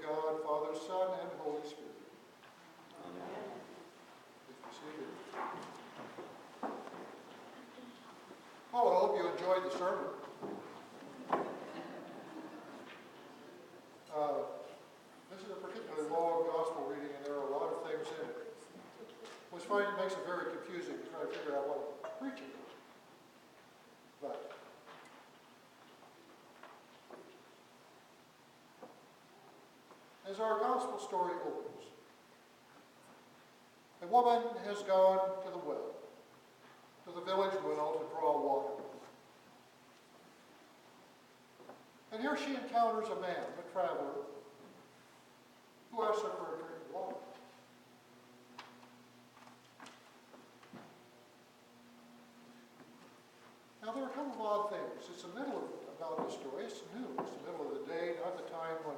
God, Father, Son, and Holy Spirit. Amen. Please be seated. Oh, I hope you enjoyed the sermon. This is a particularly long gospel reading, and there are a lot of things in it, which makes it very confusing to try to figure out what I'm preaching. But as our gospel story opens, a woman has gone to the well, to the village well, to draw water. And here she encounters a man, a traveler, who asks her for a drink of water. Now, there are a couple of odd things. It's the middle about the story. It's new. It's the middle of the day, not the time when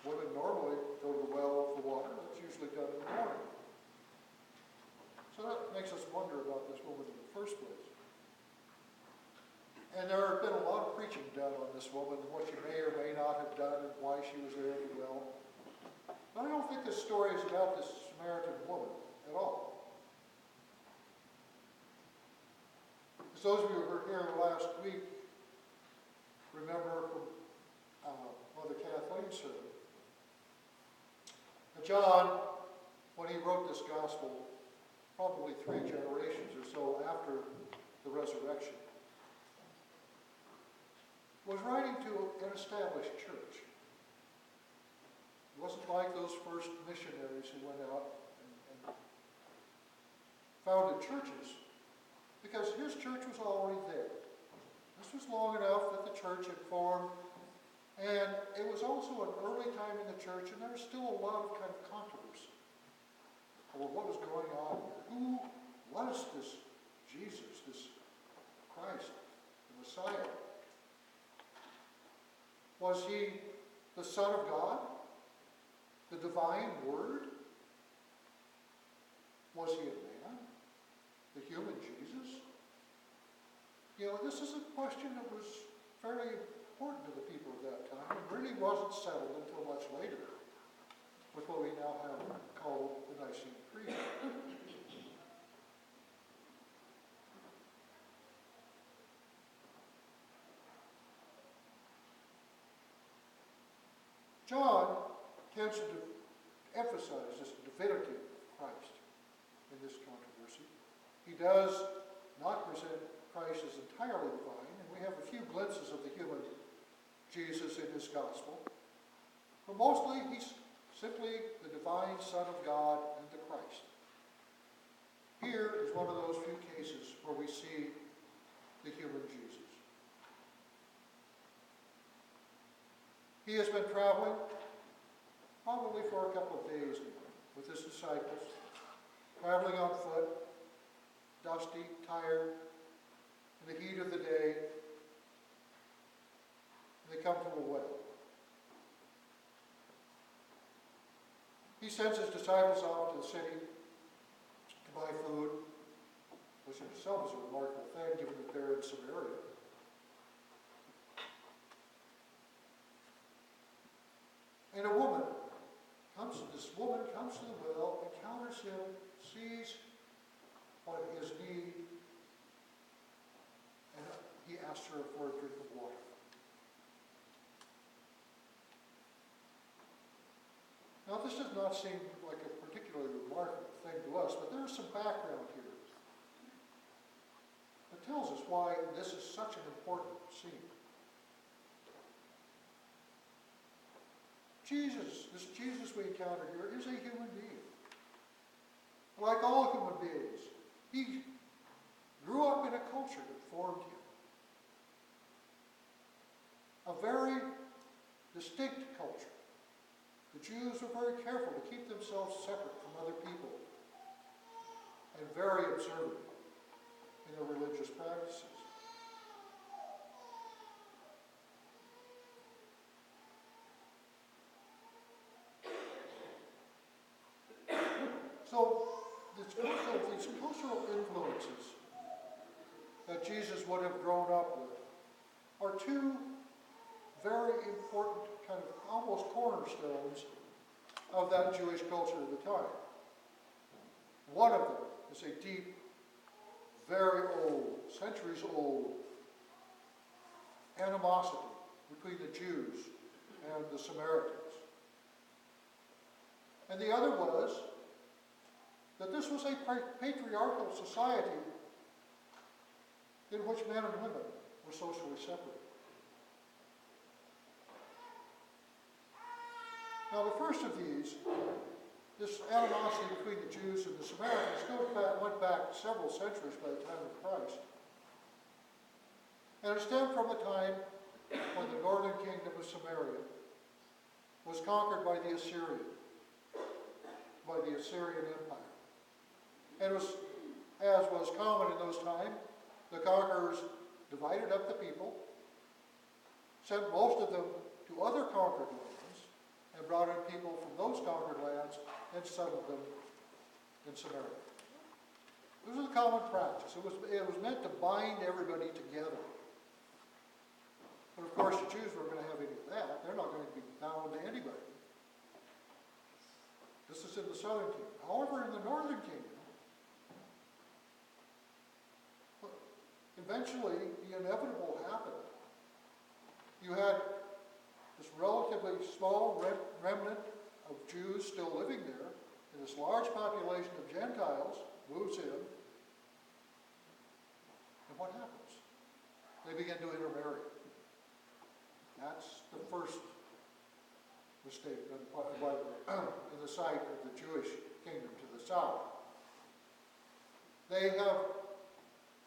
women normally go to the well for water. That's usually done in the morning. So that makes us wonder about this woman in the first place. And there have been a lot of preaching done on this woman, what she may or may not have done, and why she was there at the well. But I don't think this story is about this Samaritan woman at all. As those of you who were here last week remember from Mother Kathleen's sermon, John, when he wrote this gospel, probably 3 generations or so after the resurrection, was writing to an established church. It wasn't like those first missionaries who went out and founded churches, because his church was already there. This was long enough that the church had formed, and it was also an early time in the church, and there was still a lot of kind of controversy over what was going on here. Who was this Jesus, this Christ, the Messiah? Was he the Son of God? The divine Word? Was he a man? The human Jesus? You know, this is a question that was fairly important to the people of that time. It really wasn't settled until much later with what we now have called the Nicene Creed. John tends to emphasize this divinity of Christ in this controversy. He does not present Christ as entirely divine, and we have a few glimpses of the human Jesus in his gospel. But mostly he's simply the divine Son of God and the Christ. Here is one of those few cases where we see the human Jesus. He has been traveling probably for a couple of days now with his disciples, traveling on foot, dusty, tired, in the heat of the day, and they come to a well. He sends his disciples off to the city to buy food, which in itself is a remarkable thing given that they're in Samaria. And this woman comes to the well, encounters him, sees what his need, and he asks her for a drink of water. Now, this does not seem like a particularly remarkable thing to us, but there is some background here that tells us why this is such an important scene. This Jesus we encounter here is a human being. Like all human beings, he grew up in a culture that formed him. A very distinct culture. The Jews were very careful to keep themselves separate from other people and very observant in their religious practices. So, these cultural influences that Jesus would have grown up with are 2 very important kind of almost cornerstones of that Jewish culture of the time. One of them is a deep, very old, centuries old animosity between the Jews and the Samaritans. And the other was that this was a patriarchal society in which men and women were socially separated. Now, the first of these, this animosity between the Jews and the Samaritans, went back several centuries by the time of Christ. And it stemmed from a time when the northern kingdom of Samaria was conquered by the Assyrian Empire. And it was, as was common in those times, the conquerors divided up the people, sent most of them to other conquered lands, and brought in people from those conquered lands and settled them in Samaria. This was a common practice. It was meant to bind everybody together. But of course, the Jews weren't going to have any of that. They're not going to be bound to anybody. This is in the southern kingdom. However, in the northern kingdom, eventually the inevitable happened. You had this relatively small remnant of Jews still living there, and this large population of Gentiles moves in. And what happens? They begin to intermarry. That's the first mistake in the sight of the Jewish kingdom to the south. They have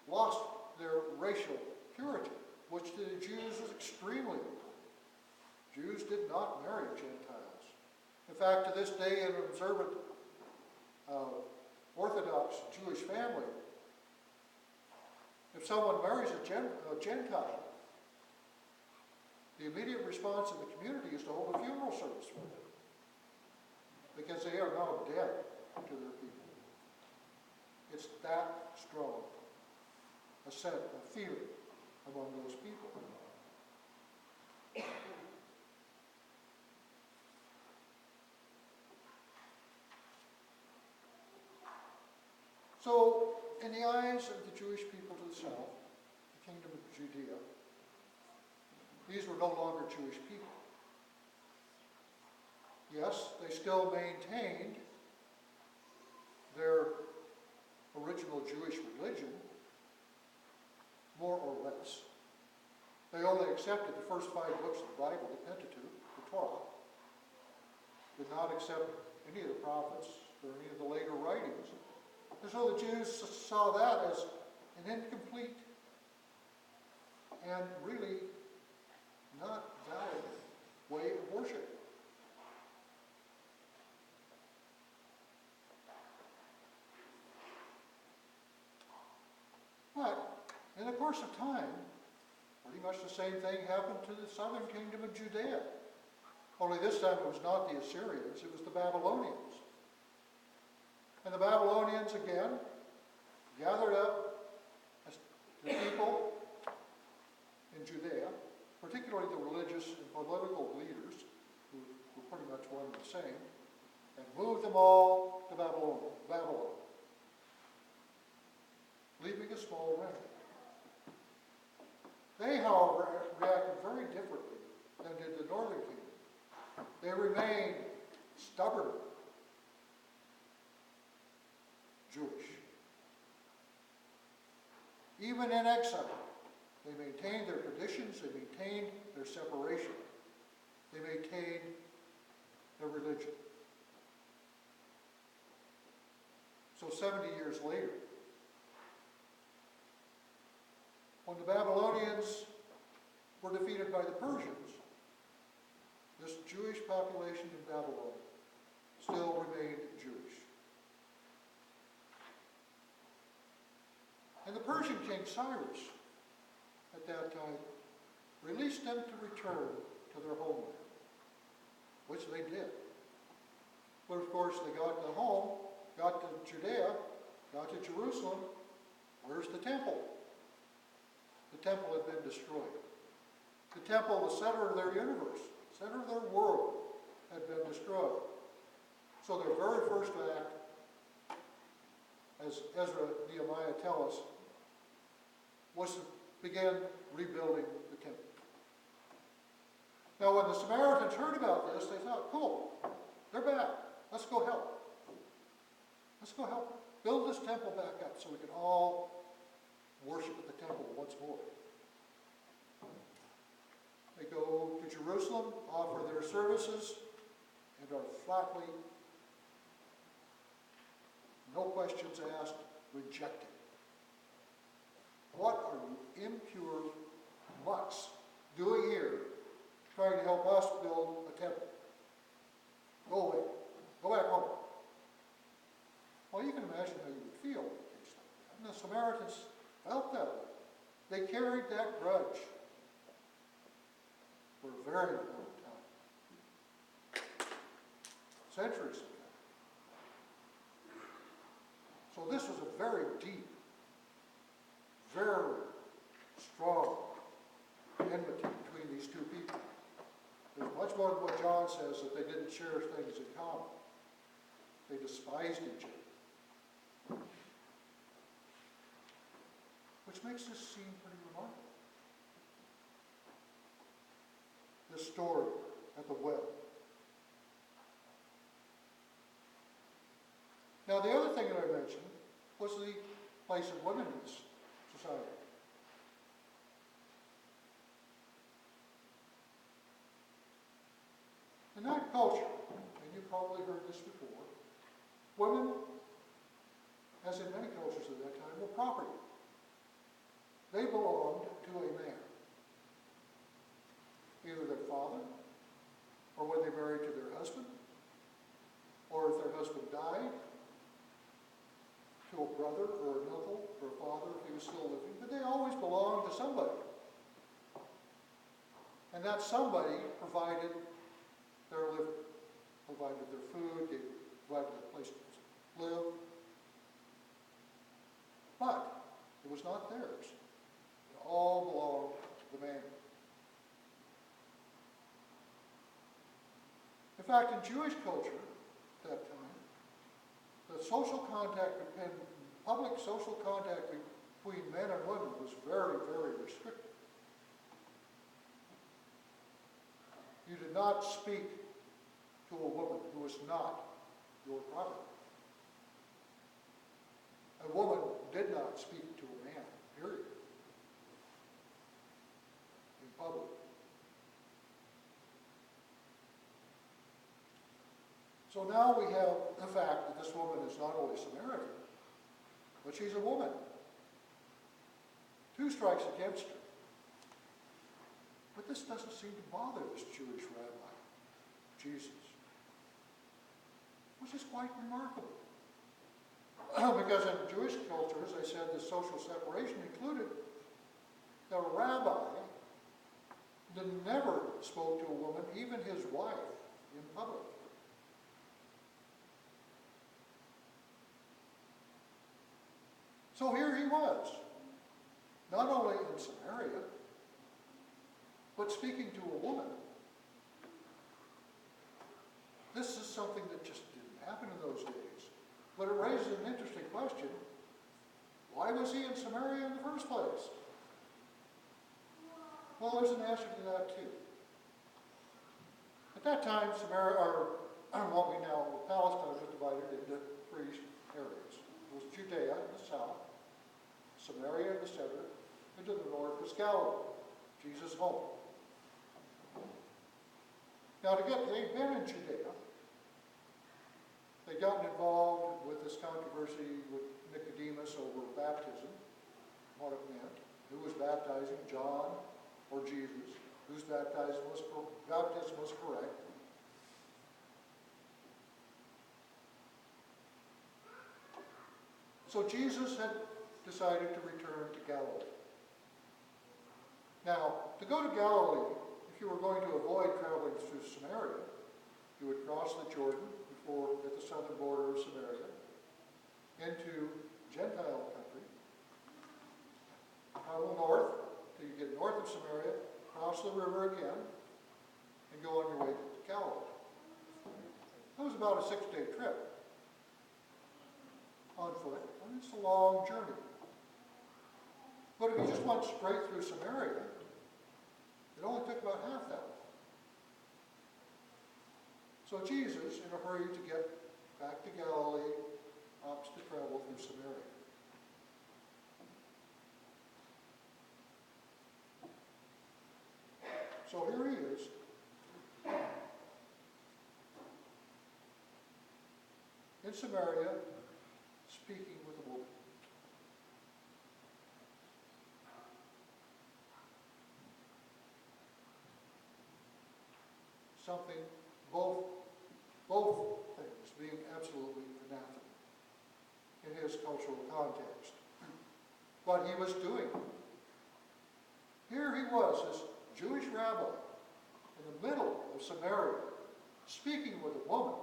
lost their racial purity, which to the Jews was extremely important. Jews did not marry Gentiles. In fact, to this day, in an observant Orthodox Jewish family, if someone marries a Gentile, the immediate response in the community is to hold a funeral service for them, because they are now dead to their people. It's that strong a feeling among those people. So, in the eyes of the Jewish people to the south, the kingdom of Judea, these were no longer Jewish people. Yes, they still maintained their original Jewish religion, more or less. They only accepted the first 5 books of the Bible, the Pentateuch, the Torah. Did not accept any of the prophets or any of the later writings. And so the Jews saw that as an incomplete and really not valid way of worship. But in the course of time, pretty much the same thing happened to the southern kingdom of Judea. Only this time it was not the Assyrians, it was the Babylonians. And the Babylonians again gathered up the people in Judea, particularly the religious and political leaders, who were pretty much one and the same, and moved them all to Babylon, leaving a small remnant. They, however, reacted very differently than did the northern kingdom. They remained stubborn Jewish. Even in exile, they maintained their traditions, they maintained their separation, they maintained their religion. So 70 years later, when the Babylonians were defeated by the Persians, this Jewish population in Babylon still remained Jewish. And the Persian king Cyrus, at that time, released them to return to their homeland, which they did. But of course, they got to home, got to Judea, got to Jerusalem. Where's the temple? The temple had been destroyed. The temple, the center of their universe, center of their world, had been destroyed. So their very first act, as Ezra and Nehemiah tell us, was to begin rebuilding the temple. Now when the Samaritans heard about this, they thought, cool, they're back. Let's go help. Let's go help build this temple back up so we can all worship at the temple once more. They go to Jerusalem, offer their services, and are flatly, no questions asked, rejected. What are you impure mutts doing here, trying to help us build a temple? Go away. Go back home. Well, you can imagine how you would feel in a case like that. And the Samaritans felt that way. They carried that grudge for a very long time. Centuries ago. So this was a very deep, very strong enmity between these two people. There's much more than what John says, that they didn't share things in common. They despised each other. Which makes this scene pretty remarkable. This story at the well. Now the other thing that I mentioned was the place of women in this society. In that culture, and you've probably heard this before, women, as in many cultures at that time, were property. They belonged to a man. Either their father, or when they married to their husband, or if their husband died, to a brother or an uncle or a father if he was still living, but they always belonged to somebody. And that somebody provided their living, provided their food, provided a place to live. But it was not theirs. It all belonged to the man. In fact, in Jewish culture at that time, the social contact between public social contact between men and women was very, very restricted. You did not speak to a woman who was not your property. A woman did not speak to a man, period, in public. So now we have the fact that this woman is not only Samaritan, but she's a woman. Two strikes against her. But this doesn't seem to bother this Jewish rabbi, Jesus, which is quite remarkable. Because in Jewish culture, as I said, the social separation included that a rabbi never spoke to a woman, even his wife, in public. So here he was, not only in Samaria, but speaking to a woman. This is something that just didn't happen in those days. But it raises an interesting question. Why was he in Samaria in the first place? Well, there's an answer to that too. At that time, Samaria, or what we now, Palestine, was divided into three areas. It was Judea in the south, Samaria in the center, and to the north was Galilee, Jesus' home. Now, they'd been in Judea. They'd gotten involved with this controversy with Nicodemus over baptism, what it meant, who was baptizing, John or Jesus, whose baptism was correct. So Jesus had decided to return to Galilee. Now, to go to Galilee, if you were going to avoid traveling through Samaria, you would cross the Jordan at the southern border of Samaria into Gentile country, travel north till you get north of Samaria, cross the river again, and go on your way to Galilee. It was about a 6-day trip on foot, and it's a long journey. But if you just went straight through Samaria, it only took about half that long. So Jesus, in a hurry to get back to Galilee, opts to travel through Samaria. So here he is. In Samaria, speaking with a woman. Something, both things being absolutely anathema in his cultural context. But he was doing it. Here he was, this Jewish rabbi, in the middle of Samaria, speaking with a woman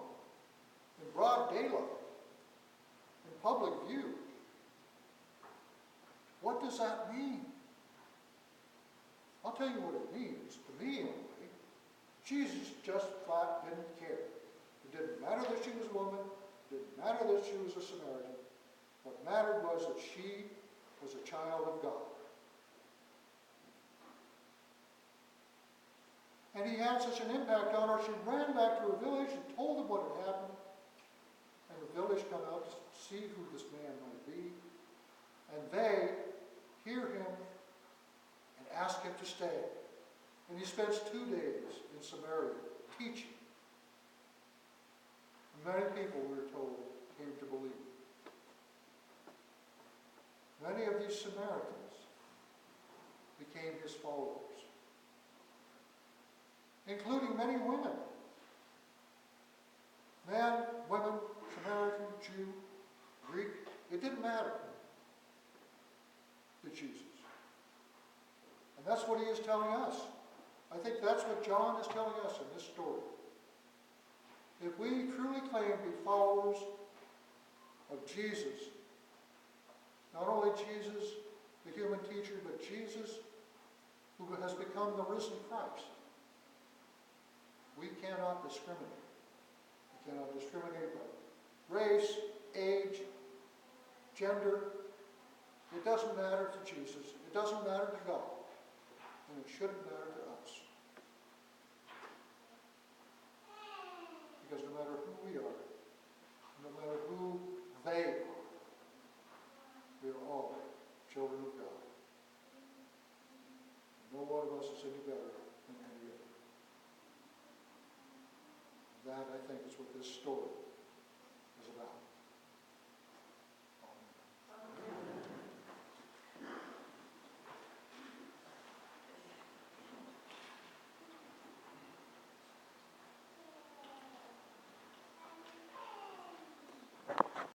in broad daylight, in public view. What does that mean? I'll tell you what it means, to me anyway. Jesus just flat didn't care. It didn't matter that she was a woman. It didn't matter that she was a Samaritan. What mattered was that she was a child of God. And he had such an impact on her, she ran back to her village and told them what had happened. And the village come out to see who this man might be. And they hear him and ask him to stay. And he spends 2 days in Samaria teaching. Many people, we're told, came to believe. Many of these Samaritans became his followers, including many women. Man, women, Samaritan, Jew, Greek, it didn't matter to Jesus. And that's what he is telling us. I think that's what John is telling us in this story. If we truly claim to be followers of Jesus, not only Jesus, the human teacher, but Jesus, who has become the risen Christ, we cannot discriminate. We cannot discriminate by race, age, gender. It doesn't matter to Jesus. It doesn't matter to God. And it shouldn't matter to us. Because no matter who we are, no matter who they are, we are all children of God. No one of us is any better than any other. That, I think, is what this story